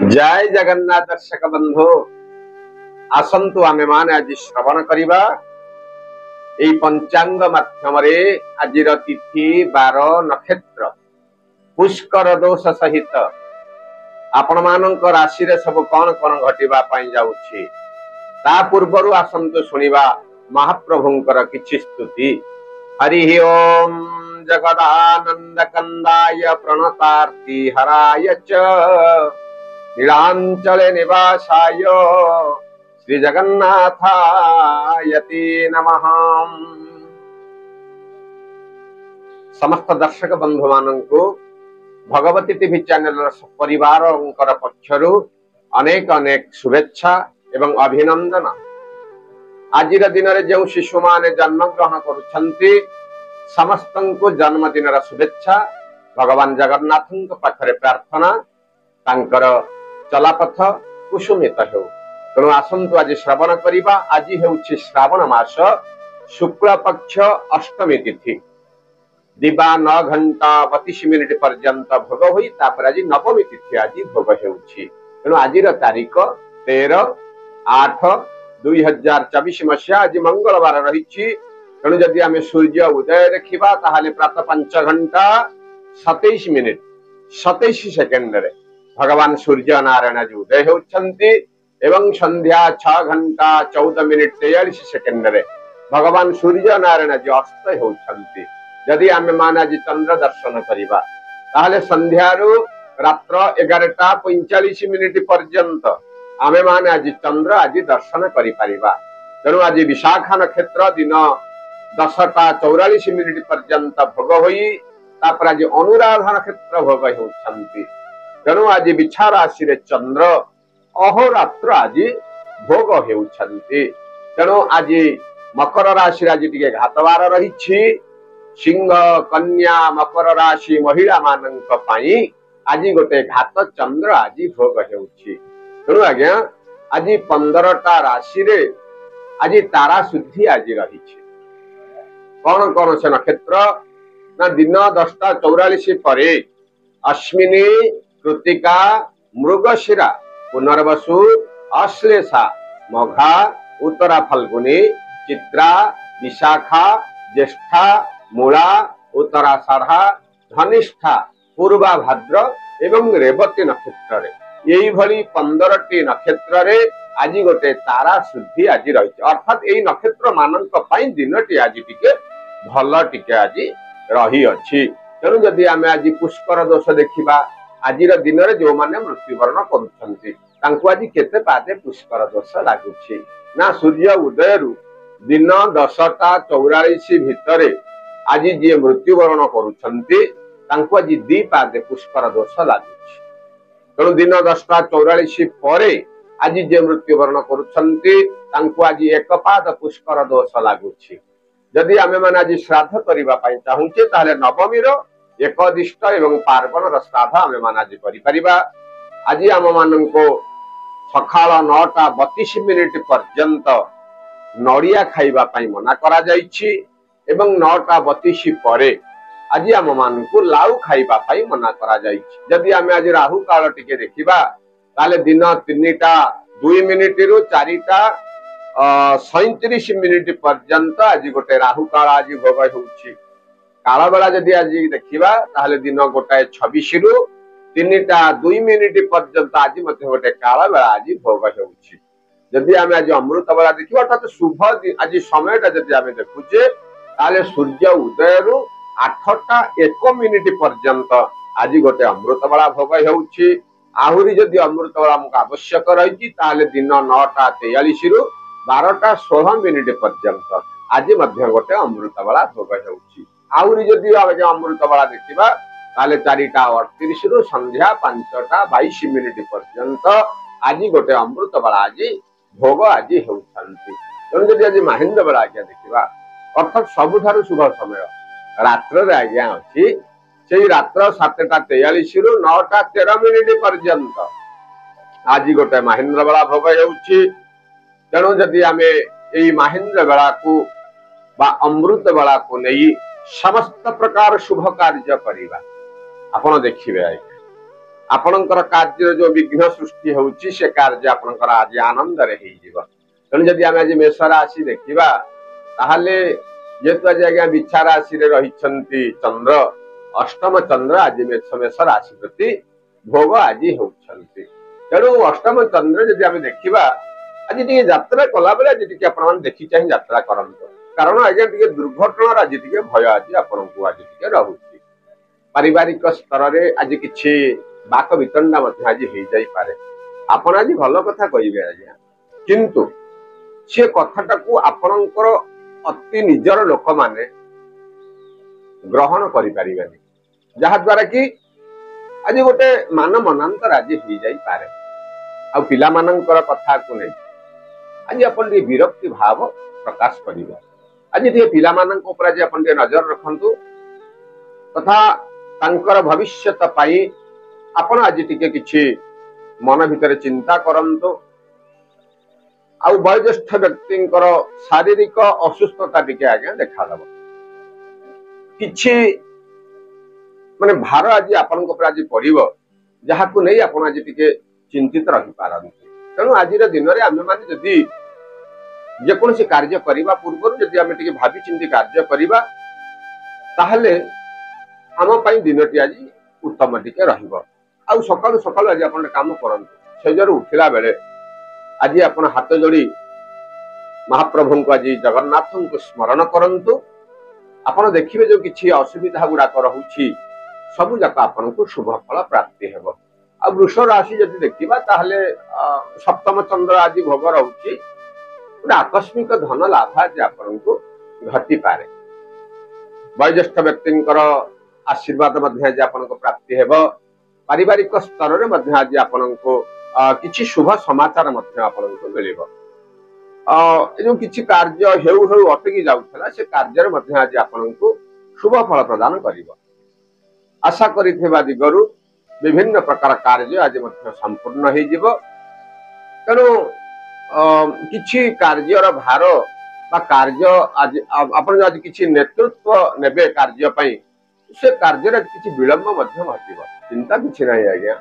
जय जगन्नाथ दर्शक बंधु आसंतु आमे माने आज श्रवण करिबा एई पंचांग माध्यम रे आजिर तिथि 12 नक्षत्र पुष्कर दोष सहित आपण मानक राशि रे सब कोन कोन घटिबा पई जाउछि ता पूर्वरु आसंतु सुनिबा महाप्रभुंकर किछि स्तुति। हरि ओम जगदानंद कंदाय प्रणतार्ति हराय च नीलांचल निवासाय श्री जगन्नाथायति नमः। समस्त दर्शक बंधु मानंकु भगवती टीवी चैनल परिवार पक्षरु अनेक अनेक शुभेच्छा एवं अभिनंदन। आज दिन में जो शिशु माने जन्म ग्रहण करुछंती समस्तंकु जन्मदिन शुभेच्छा। भगवान जगन्नाथ पाखरे प्रार्थना तांकर चलापथ कुसुमित हो। तेणु आसंतु आज श्रवण करिबा। आज हेउछि श्रावण मास शुक्ल पक्ष अष्टमी तिथि दिबा 9 घंटा 32 मिनिट पर्यंत भोग होई तापर आज नवमी तिथि आज भोग हेउछि। तेणु आजिर तारीख 13/8/2024 मसिया आज मंगलवार रहिछि। तेणु जदि आमे सूर्य उदय देखिबा ताहाले प्रातः 5 घंटा 27 मिनिट 27 सेकेंड रे भगवान सूर्य नारायण जी उदय होउछंती एवं संध्या 6 घंटा 14 मिनिट 43 सेकेंड रे भगवान सूर्य नारायण जी अस्त होउछंती। यदि आमे मान आज चंद्र दर्शन करिबा ताहाले संध्यारू रात्र 11:45 मिनिट पर्यंत आमे मान आज चंद्र आज दर्शन करि परिबा। तेणु आज विशाखा नक्षत्र दिन 10:44 मिनिट पर्यंत भोग होई तापर आज अनुराधा नक्षत्र भोग होउछंती। तेणु आज बिछा राशि रे चंद्र अहोरात्र आज भोग हेउछंती। तेणु आज मकर राशि आज टिके घातवार रहिछि। सिंह कन्या मकर राशि महिला मानक पई आज गोटे घात चंद्र आज भोग हेउछि। तेणु आज्ञा आज 15टा राशि रे आज तारा शुद्धि आज रहिछि। कौन कौन से नक्षत्र ना दिन 10:44 परे अश्विनी कृतिका मृगशिरा पुनर्वसु अश्लेषा मघा उत्तरा फाल्गुनी चित्रा विशाखा ज्येष्ठा मूला उत्तराषाढ़ा धनिष्ठा पूर्वा भाद्र एवं रेवती नक्षत्र रे यही भली 15टी नक्षत्र रे आज गोटे तारा शुद्धि आज रही। अर्थात यही नक्षत्र मानक पई दिनटी आज टिके भल टिके आज रही अछि। तेणु जदि आमे आज पुष्कर दोष देखिबा आजिर दिन में जो माने मृत्युवरण करुछंती तांको आज केते पादे पुष्कर दोष लागुछि ना सूर्य उदय रु दिन 10:44 भितरे आज जे मृत्युवरण करुछंती तांको आज 2 पादे पुष्कर दोष लागुछि। तेणु दिन 10:44 परे आज जे मृत्युवरण करुछंती तांको आज 1 पाद पुष्कर दोष लागुछि। यदि आमे माने आज श्राद्ध करिबा पई चाहुचे ताले नवमी रो एकदिष्ट एवं पार्वण श्राद्ध आमे मान आज करि परिबा। आज आम माननको सकाळ 9:32 मिनिट पर्यंत नड़िया खाइबा पई मना करा जाइछि एवं 9:32 परे आज आम माननको लाउ खाइबा पई मना करा जाइछि। यदि आमे आज राहु काल टिके देखिबा ताले दिन 3:02 मिनिट रु 4:37 मिनिट पर्यंत आज गोटे राहु काल आज भोग होउछि। काल बेला जदि आज देखिबा ताहले दिन 1:26 रु 3:02 मिनिट पर्यंत आज मध्य गोटे काल बेला आज भोग होउछि। जदि आमे आज अमृत बेला देखिबा अर्थात शुभ आज समयटा जदि आमे देखुचे ताहले सूर्य उदय रु 8:01 मिनिट पर्यंत आज गोटे अमृत बेला भोग होउछि। आहुरी जदि अमृत बेला हमको आवश्यक रही ताहले दिन 9:43 रु 12:16 मिनिट पर्यंत आज मध्य गोटे अमृत बेला भोग होउछि। आहुरी जदि अमृत बेला देखिबा ताले 4:38 रु संध्या 5:22 मिनिट पर्यंत आज गोटे अमृत बेला आज भोग आज होउछंती। तेणु जदि आज महेंद्र बेला आज्ञा देखिबा अर्थात सबुठारु शुभ समय रात्र रे आज्ञा अछि। सेही रात्र 7:43 रु 9:13 मिनिट पर्यंत आज गोटे महेंद्र बेला भोग होउछि। तेणु जदि आमे एई महेंद्र बेला को बा अमृत बेला को नहीं समस्त प्रकार शुभ कार्य करवा आपण देखिए आज्ञा आपणकर कार्य जो विघ्न सृष्टि होउची से कार्य आपणकर आज आनंद रे हेइजिबो तेणु जदि आमे आज मेष राशि देखिबा ताहले जेतु आज आज्ञा बिच्छा राशि रे रहिछंती चंद्र अष्टम चंद्र आज मेष राशि प्रति भोग आज होउछंती तेणु अष्टम चंद्र जदि आमे देखिबा आज टिके यात्रा कला बेले आज टिके आपण मान देखि चाहि यात्रा करंतो कारण आज्ञा टिके दुर्घटना आज टिके भय आज आपनकु आज टिके रहउची पारिवारिक स्तर रे आज किछि बाक वितंडा मध्य आज हो जाई पारे आपण आज भल कथा कहिबे आज्ञा किंतु से कथाटा को आपणकर अति निजर लोक माने ग्रहण करि परिबानी जहा द्वारा कि आज गोटे मान मनांतर आज हो जाई पारे आ पिला मानंकर कथा को नै आज आपण दी विरक्ति भाव प्रकाश करिबा आज दी पिला मानंक ऊपर आज आपण दी नजर रखंतु तथा तांकर भविष्यत पाई आपण आज टिके किछि मन भितर चिंता करंतु आ वयोज्येष्ठ व्यक्तिंकर शारीरिक असुस्थता टिके आज्ञा देखा दब किछि माने भार आज आपन को पर आज पड़िबो जहा को नै आपण आज टिके चिंतित रहि पारंती तेणु आज दिन रे आमे माने जदि जे कोनसी कार्य करिबा पूर्व जदि आमे टिके भाबी चिंती कार्य करिबा ताहले आम पई दिनटी आज उत्तम टिके रहिबो आ सकाळु सकाळु आज आपण काम करंतु सेजर उठिला बेले आज आपण हाथ जोड़ी महाप्रभु को आज जगन्नाथ को स्मरण करंतु आपण देखिबे जो किछि असुविधा गुडा रहउछि सब जाक आपण को शुभ फल प्राप्ति हेबो आ वृष राशि जदि देखिबा ताहले सप्तम चंद्र आज भोग रहउछि आकस्मिक धन लाभ आज आपण को घटी पारे वयोज्येष्ठ व्यक्तिंकर आशीर्वाद मध्य आज आपण को प्राप्ति हेबो पारिवारिक स्तर रे मध्य आज आपण को किछि शुभ समाचार मध्य आपण को मिलिबो जो किछि कार्य हेउ हेउ अटकी जाउथला से कार्य रे मध्य आज आपण को शुभ फल प्रदान करिवो आशा करिथेबा दिगरु विभिन्न प्रकार कार्य आज मध्य संपूर्ण हे जिवो तेणु किछि कार्यर भार बा कार्य आज आपण आज किछि नेतृत्व नेबे कार्य पई से कार्य रे किछि विलंब मध्य घटिबो चिंता किछि नै आज्ञा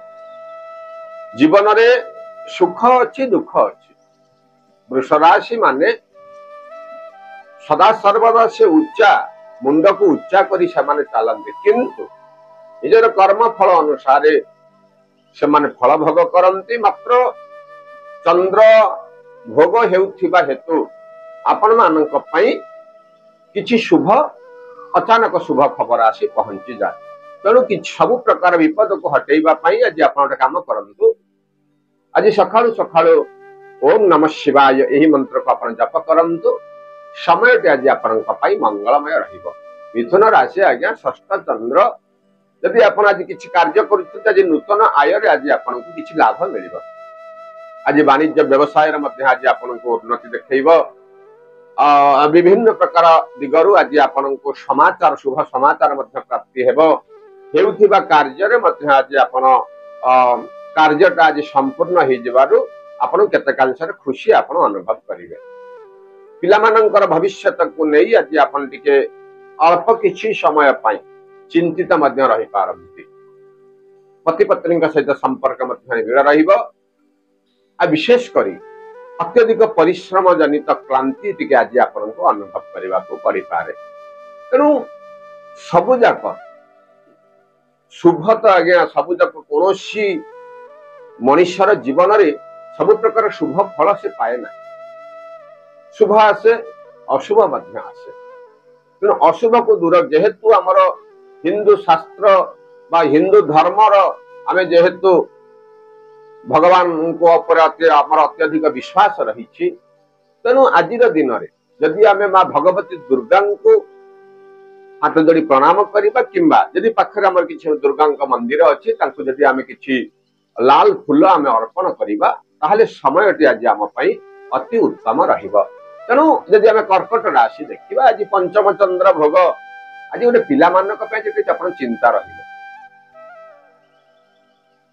जीवन रे सुख अच्छी दुख अच्छी वृष राशि माने सदा सर्वदा से उच्चा मुंड को उच्चा करी से माने चलते किंतु निजर कर्म फल अनुसार से माने फल भोग करंती मात्र चंद्र भोग हेउथिबा हेतु आपण मानक पई किछि शुभ अचानक शुभ खबर आसी पहुंची जाए तेणु कि सब प्रकार विपद को हटेबा पई आज आपण काम करंतु आज सकाळु सकाळु ओम नमः शिवाय एही मंत्र को आपण जप करंतु समय ते आज आपण पई मंगलमय रहिबो मिथुन राशि आज्ञा षष्ठ चंद्र यदि आपण आज किछि कार्य करूछ आज नूतन आय रे आज आपण को किछि लाभ मिलिबो आज वाणिज्य व्यवसाय रे मध्ये आज आपण को उन्नति देखैबो विभिन्न प्रकार दिगरु आज आपण को समाचार शुभ समाचार मध्ये प्राप्ति हेबो हेउथिबा कार्य रे मध्ये आज आपण कार्यटा आज संपूर्ण हो जबारु आपण केतकांशर खुशी आपण अनुभव करिवे पिला मानकर भविष्यत को नै आज आपण टिके अल्प किछि समय पई चिंतित मध्य रहि पारंती पति पत्नी का सहित संपर्क मध्य निबिड़ रहिबो आ विशेष करी अत्यधिक परिश्रम जनित क्लांति टिके आज आपण को अनुभव करबा को परि पारे तेणु सबु जाक शुभ तो आज्ञा सबु जाक कोनोसी मनुष्यर जीवन रे सब प्रकार शुभ फल से पाए ना शुभ आसे अशुभ मध्य आसे तेणु अशुभ को दूर जेहेतु आमर हिंदू शास्त्र बा हिंदू धर्मर आमे जेहेतु भगवान को ऊपर आमर अत्यधिक विश्वास रही तेणु आज दिन में जदि आमे माँ भगवती दुर्गा को हाथ जोड़ी प्रणाम करवा किंबा जदि पाखरे आमर किछि दुर्गा मंदिर अच्छी जदि आमे किछि लाल फूल आमे अर्पण करवा ताहले समयटी आज आम पई अति उत्तम रहिबो तेणु जदि आमे कर्कट राशि देखिबा आज पंचम चंद्र भोग आज गोटे पिला मानक पे जदि आपण चिंता रहिबो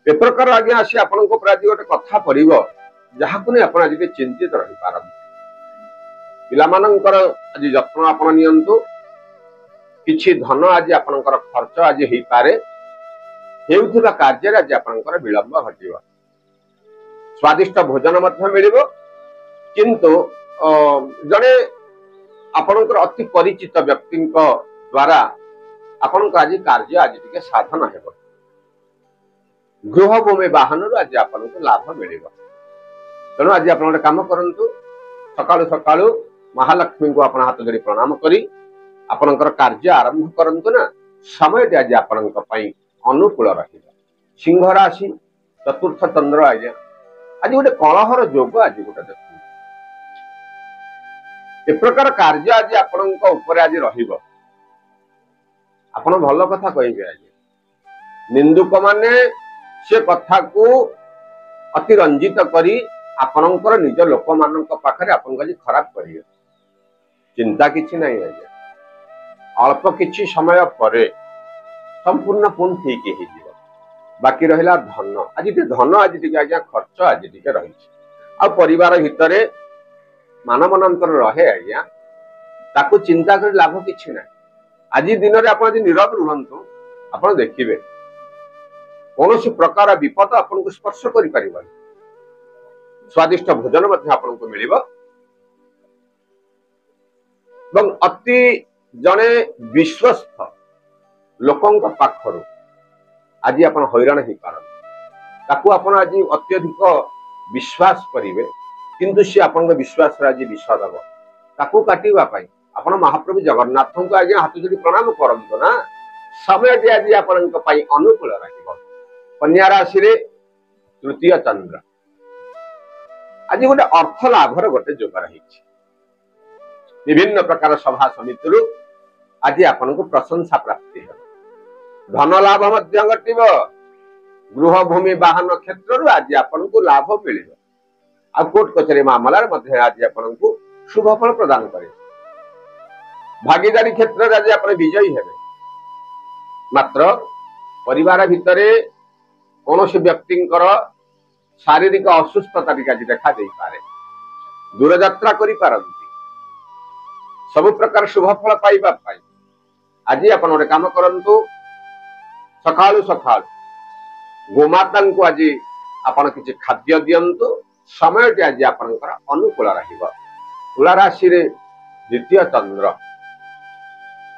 ए प्रकार आज्ञा आसी आपण को आज गोटे कथा पड़िबो जहाकु नै आपण आज चिंतित रहि पारन पिला मानकर आज जत्न आपण नियंतु किछि धन आज आपनकर खर्च आज हेई पारे हेउथिबा कार्य आज आपनकर विलंब घटिबो स्वादिष्ट भोजन मध्य मिलिबो किंतु जड़े आपनकर अति परिचित व्यक्ति द्वारा आपनकर आज कार्य आज टिके साधन हेबो गृह भूमि वाहन आज आपनको लाभ मिलिबो तेणु आज आप काम करंतु सकाळु सकाळु महालक्ष्मी को आपण हाथ धरी प्रणाम करी आपनकर कार्य आरंभ करंतु ना समय आज आपनक पई अनुकूल रहिबो सिंह राशि चतुर्थ चंद्र आज आज गोटे कलहर जोग आज गोटे देखु ए प्रकार कार्य आज आपनक ऊपर आज रहिबो आपण भल कथा कहिबे आज निंदुक माने से कथा को अति रंजित करी आपनकर निज लोक मानक पाखरे आपन आज खराब करियो चिंता किछि नहीं आज अल्प किछि समय परे संपूर्ण पुन ठीक हे जीव बाकी रहिला धन आज धन आज आज्ञा खर्च आज रही आ परिवार भितर मानवनंतर रहे आज्ञा ताकू चिंता कर लाभ किछि ना आज दिन में आप नीरव रुहतु आप देखिए कौन प्रकार विपद आपन को स्पर्श कर स्वादिष्ट भोजन आपको मिल अति जड़े विश्वस्त लोकों पाखर आज आप हैरान हो पारन आप आज अत्यधिक विश्वास करेंगे किंतु सी आप विश्वास आज विष दब ताकू काटापी आप महाप्रभु जगन्नाथ को आज हाथ जोड़ी प्रणाम करंतु ना समय आज आप अनुकूल कन्या राशि रे तृतीय चंद्र आज गोटे अर्थ लाभर गोटे जोग रही विभिन्न प्रकार सभा समिति आज आपन को प्रशंसा प्राप्ति है धन लाभ घट गृह भूमि वाहन क्षेत्र आज आपन को लाभ मिल आ कोर्ट कचेरी मामला आज आपन को शुभ फल प्रदान करे भागीदारी क्षेत्र आज आप विजयी हेबे मात्र परिवार भितर कौन व्यक्ति शारीरिक असुस्थता देखा दे पारे दूरयात्रा करि पारंती सब प्रकार शुभ फल पाइबा पाई आज आप गोटे काम करंतु सकाळु सकाळु गोमाता को आज आपण किछि खाद्य दियंतु समय आज आपनकर अनुकूल रहिबो तुला राशि रे द्वितीय चंद्र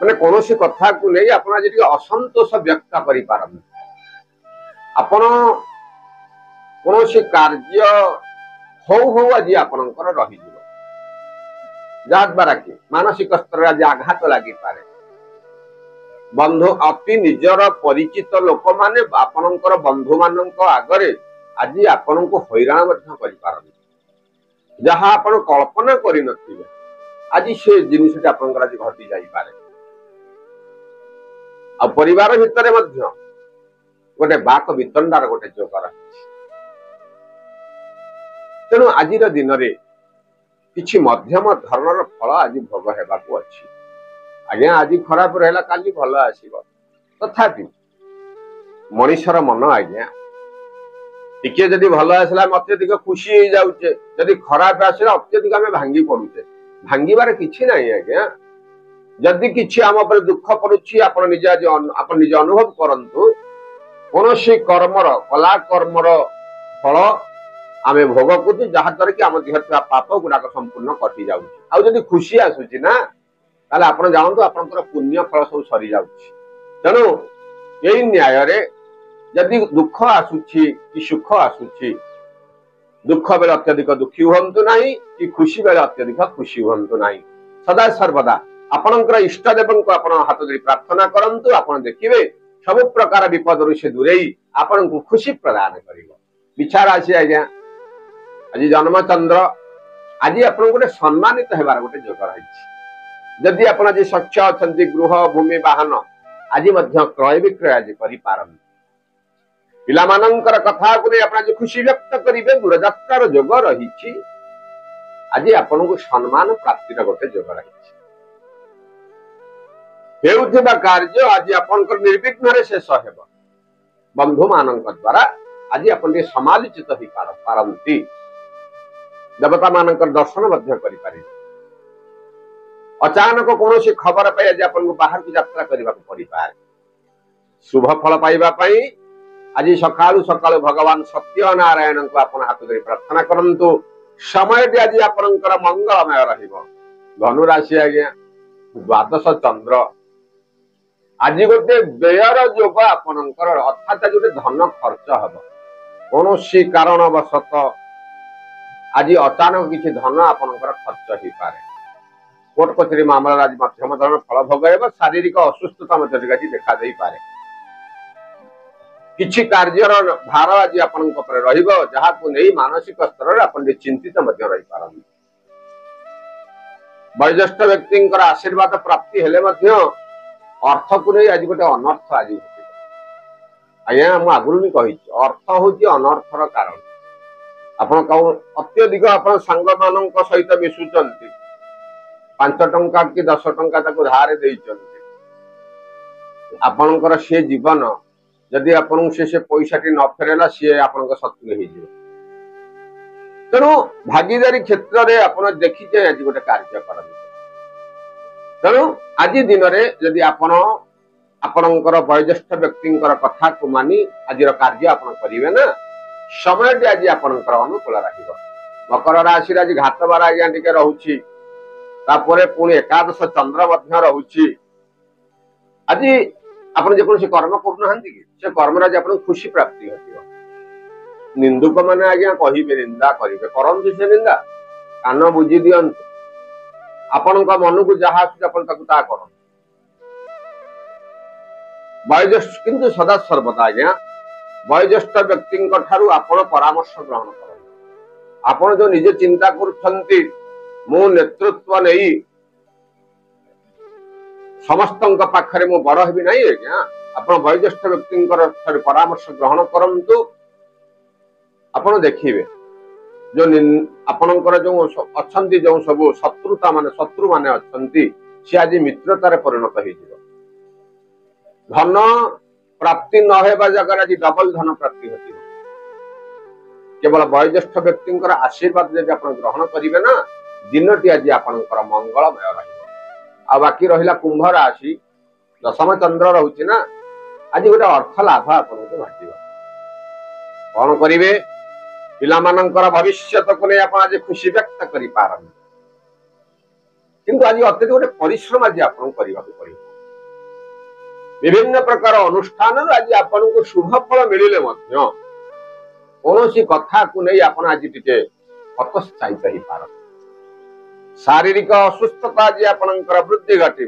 माने कौन कथा को नहीं आप आज असंतोष व्यक्त करि पारंती आपण कौन कार्य हो आज आपनकर रही द्वारा कि मानसिक स्तर आज आघात लगी पारे बंधु अति निजर परिचित लोक माने आपनकर बंधु मानक आगरे आज आपन को हैरान कर जहाँ आपण कल्पना करि नथिबे आज से जिनिस आपनकर आज घटी जाई पारे आ परिवार भितर मध्य गोटे बाक वितंडार गोटे जोग रही तेणु आज दिन में किछि मध्यम धरणर फल आज भोग हेबाकू अछि आज्ञा आज खराब रहला काली भल आसीबो तथापि मनुष्यर मन आज्ञा टिके जदि भल आसला अत्यधिक खुशी हो जाउचे जदि खराब आसला अत्यधिक आमे भांगी पडुचे भांगीबार किछि नाही आज्ञा जदि किछि आम पर दुख पडुछि आपण निज आज आपण निज अनुभव करंतु कोनोसी कर्मर कला कर्मर फल आमे भोग करूँ जहाँ द्वारा कि आम देह पाप गुड़ाक संपूर्ण कटि जाऊँगी खुशी आसूची ना ताले आपण जानतु आपनकर पुण्य फल सब सरी जाउछि तेणु यही न्याय रे यदि दुख आसूची कि सुख आसूची दुख बेले अत्यधिक दुखी हुंतु नाही कि खुशी बेले अत्यधिक खुशी हुंतु नाही सदा सर्वदा आपनकर इष्ट देव को आपण हाथ धरी प्रार्थना करंतु आपण देखिबे सब प्रकार विपद रु से दूरेई आपण को खुशी प्रदान करिवो विचार आसी आज्ञा आज जन्म चंद्र आज आप गोटे सम्मानित होबार गोटे जोग रही जदि आप आज सच्च अच्छा गृह भूमि वाहन आज क्रय विक्रय आज करें पिलामानंकर कथा को नहीं आज खुशी व्यक्त करेंगे दूरयात्रार जोग रही आज आपन को सम्मान प्राप्तिर गोटे जोग रही कार्य आज आपनकर निर्विघ्न शेष हेब बंधु मानक द्वारा आज आप समालोचित हो पारंती देवता मानकर दर्शन करि पारे अचानक कौन खबर पाई आज आपको बाहर को यात्रा करने पड़ पाए शुभ फल पाइबा आज सकालू सकालू भगवान सत्य नारायण को आप हाथ धरी प्रार्थना करंतु समय आज आपंकर मंगलमय धनु राशि आज्ञा द्वादश चंद्र आज गोटे व्ययर जोग आपणकर अर्थात आज गोटे धन खर्च हम कौन कारणवशत आज अचानक किसी धन आपणकर खर्च हो पाए कोर्ट कचेरी मामला आज मध्यम धरण फल भोग शारीरिक असुस्थता देखा दे पारे किछि कार्यर भार आज आपको मानसिक स्तर आप चिंतित रही पारन वयोज्येष्ठ व्यक्ति आशीर्वाद प्राप्ति हेले अर्थ को नहीं आज गोटे अनर्थ आज आज्ञा मुझे आगुरी भी कही अर्थ हूँ अनर्थर कारण आप अत्यधिक आप सांग मान सहित मिशुंट 5 टंका कि 10 टंका धारे आपणकर सी जीवन जदि आपन से पैसा टी न फेरेला सी आप शत्रु हो तेणु भागीदारी क्षेत्र में आप देखिए आज गोटे कार्य कर तेणु आज दिन में जदि आपणकर वयोज्येष्ठ व्यक्ति कथा को मानी आज कार्य आप करेंगे ना समय आज आपणकर अनुकूल रहा मकर राशि आज घात बार आज्ञा टे रोचे पुणी एकादश चंद्र रोचे आज आप जो कर्म करूना से कर्म आज आप खुशी प्राप्ति घट निंदुक मैंने आज्ञा कहे निंदा करेंगे करंतु से निंदा कान बुझी दिंतु आपण मन को जहाँ कर वयोज्येष्ठ किंतु सदा सर्वदा आज्ञा वयोज्येष्ठ व्यक्ति आपण परामर्श ग्रहण कर आपण जो निजे चिंता कर मु नेतृत्व नहीं समस्त पाखरे मु बड़ हेबी नहीं आज्ञा आप वयोज्येष्ठ व्यक्ति परामर्श ग्रहण करंतु आपण देखिए जो आपणकर जो अच्छी जो सब शत्रुता माने शत्रु माने अच्छी सी आज मित्रतार परिणत हो धन प्राप्ति न होगा जगह आज डबल धन प्राप्ति हो केवल वयोज्येष्ठ व्यक्ति आशीर्वाद जब आप ग्रहण करेंगे ना दिनटी आज आपणकर मंगलमय रहा बाकी रहा कुंभ राशि दशम चंद्र रोचे ना आज गोटे अर्थ लाभ आपको घट कौन करेंगे पिलामानंकर भविष्य को नहीं आप आज खुशी व्यक्त कर पारन किंतु आज अत्यधिक गोटे परिश्रम आज आपको करने पड़े विभिन्न प्रकार अनुष्ठान आज आपको शुभ फल मिले कौन कथा को नहीं आप आज टे हतोत्साहित हो पार शारीरिक असुस्थता आज आपणकर वृद्धि घट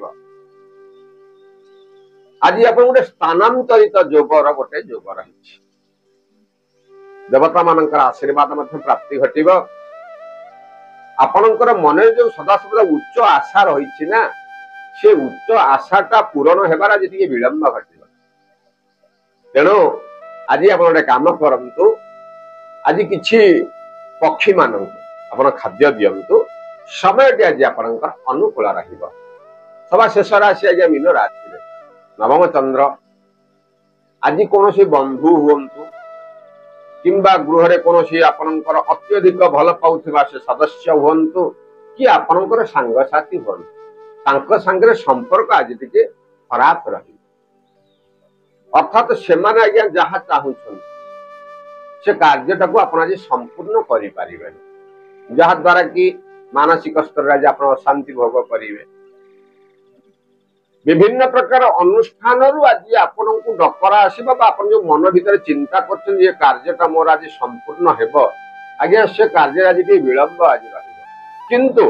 आज आप गोटे स्थानांतरित जोगर गोटे जोग रही देवता मानकर आशीर्वाद प्राप्ति घट आपणकर मन जो सदा सदा उच्च आशा रही ना से उच्च आशाटा पूरण होबार आज टे विलंब घट तेणु आज आप गोटे काम करंतु आज किछि पक्षी मान आप खाद्य दिंतु समय आज आपणकर अनुकूल रहा सभा शेष राशि आज मीन राशि नवम चंद्र आज कौन बंधु हूँ किंबा गृह रे कौन आपणकर अत्यधिक भल पाउथिबा से सदस्य हुंतु कि आपणकर सांगसाथी हुंतु सांगे संपर्क आज टे खराब रही अर्थात से माने आज्ञा जहाँ चाहूँ से कार्यटा को आप आज संपूर्ण करें जहाँ द्वारा कि मानसिक स्तर आज आप अशांति भोग करेंगे विभिन्न प्रकार अनुष्ठान आज आपन को डकरा आसवा आप जो मन भीतर चिंता कर कार्यटा मोर आज संपूर्ण हेब आज्ञा से कार्य आज टे विलंब आज किंतु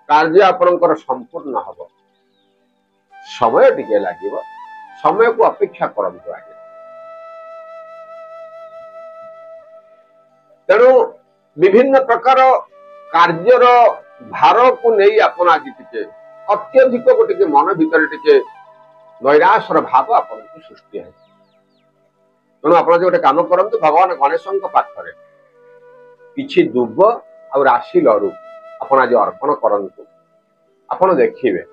कार्य आपनकर संपूर्ण हम समय टिके लगे समय को अपेक्षा करंतु आज्ञा तेणु विभिन्न प्रकार कार्यर भार को नहीं आपन आज टिके अत्यधिक गोटे मन भीतर टे नैराश्यर भाव आपको सृष्टि है तेणु आप गोटे कम करूँ भगवान गणेश पाखरे किछि दुब आ राशि लड़ू आप आज अर्पण करंतु आप देखिए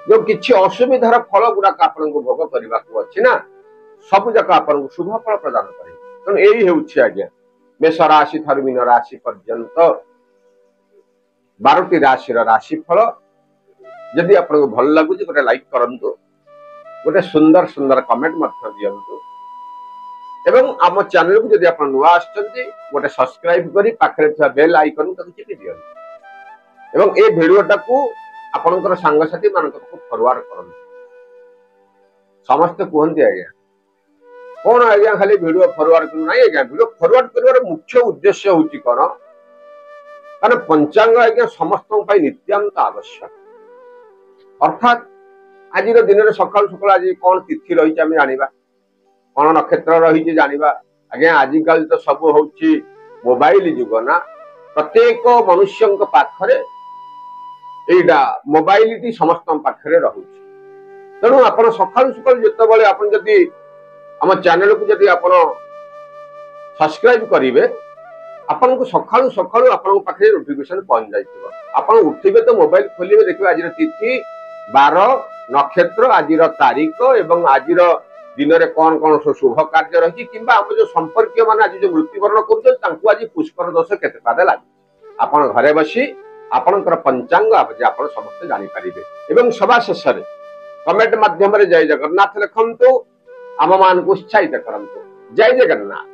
जो किछि असुविधार फल गुड़ाक आपको भोग करने को अच्छी ना सब जाक आपको शुभ फल प्रदान करे तेणु यही हूँ आज्ञा मेष राशि ठारू मीन राशि पर्यंत 12टी राशि राशिफल जदि आपको भल लगुच गोटे लाइक करंतु गोटे सुंदर सुंदर कमेंट मध्य दियंतु एवं आम चैनल को जदि आप नुआ आछंती गोटे सब्सक्राइब करी पाखरे थिबा बेल आइकन को चिपि दियंतु एवं ए वीडियोटा को आपनकर सांगसाथी मानक को फॉरवर्ड करंतु समस्त कहते आज्ञा कौन आज्ञा खाली वीडियो फॉरवर्ड करू ना आज्ञा वीडियो फॉरवर्ड करबार मुख्य उद्देश्य होची कोन कारण पंचांग आज्ञा समस्त नित्यांत आवश्यक अर्थात आज दिन में सकाल सकाल आज कौन तिथि रही आम जाना कौन नक्षत्र रही जाना आज्ञा आजिकल तो सब हूँ मोबाइल जुग ना प्रत्येक मनुष्य पाखरे एटा मोबाइल समस्त पाखरे रही तेणु आप सकाल सकाल जिते आप आम चैनल को जब आप सब्सक्राइब करेंगे आपन को सकाळु सकाळु आपन पाखे नोटिफिकेशन पहुंच जाइथिबो आपन उठिबे तो मोबाइल खोलिबे देखिबे आजिर तिथि बार नक्षत्र आजिर तारीख एवं आजिर दिन रे कौन कौन शुभ कार्य रही किंबा हम जो संपर्क माने आज जो मृत्युवरण करूछन तांकु आज पुष्कर दोष केते पादे लागी आपन घरे बसी आपनकर पंचांग आपन समस्त जानि परिबे एवं सभा शेष रे कमेंट माध्यम रे जय जगन्नाथ लिखंतु आम मान को उत्साहित करंतु जय जगन्नाथ।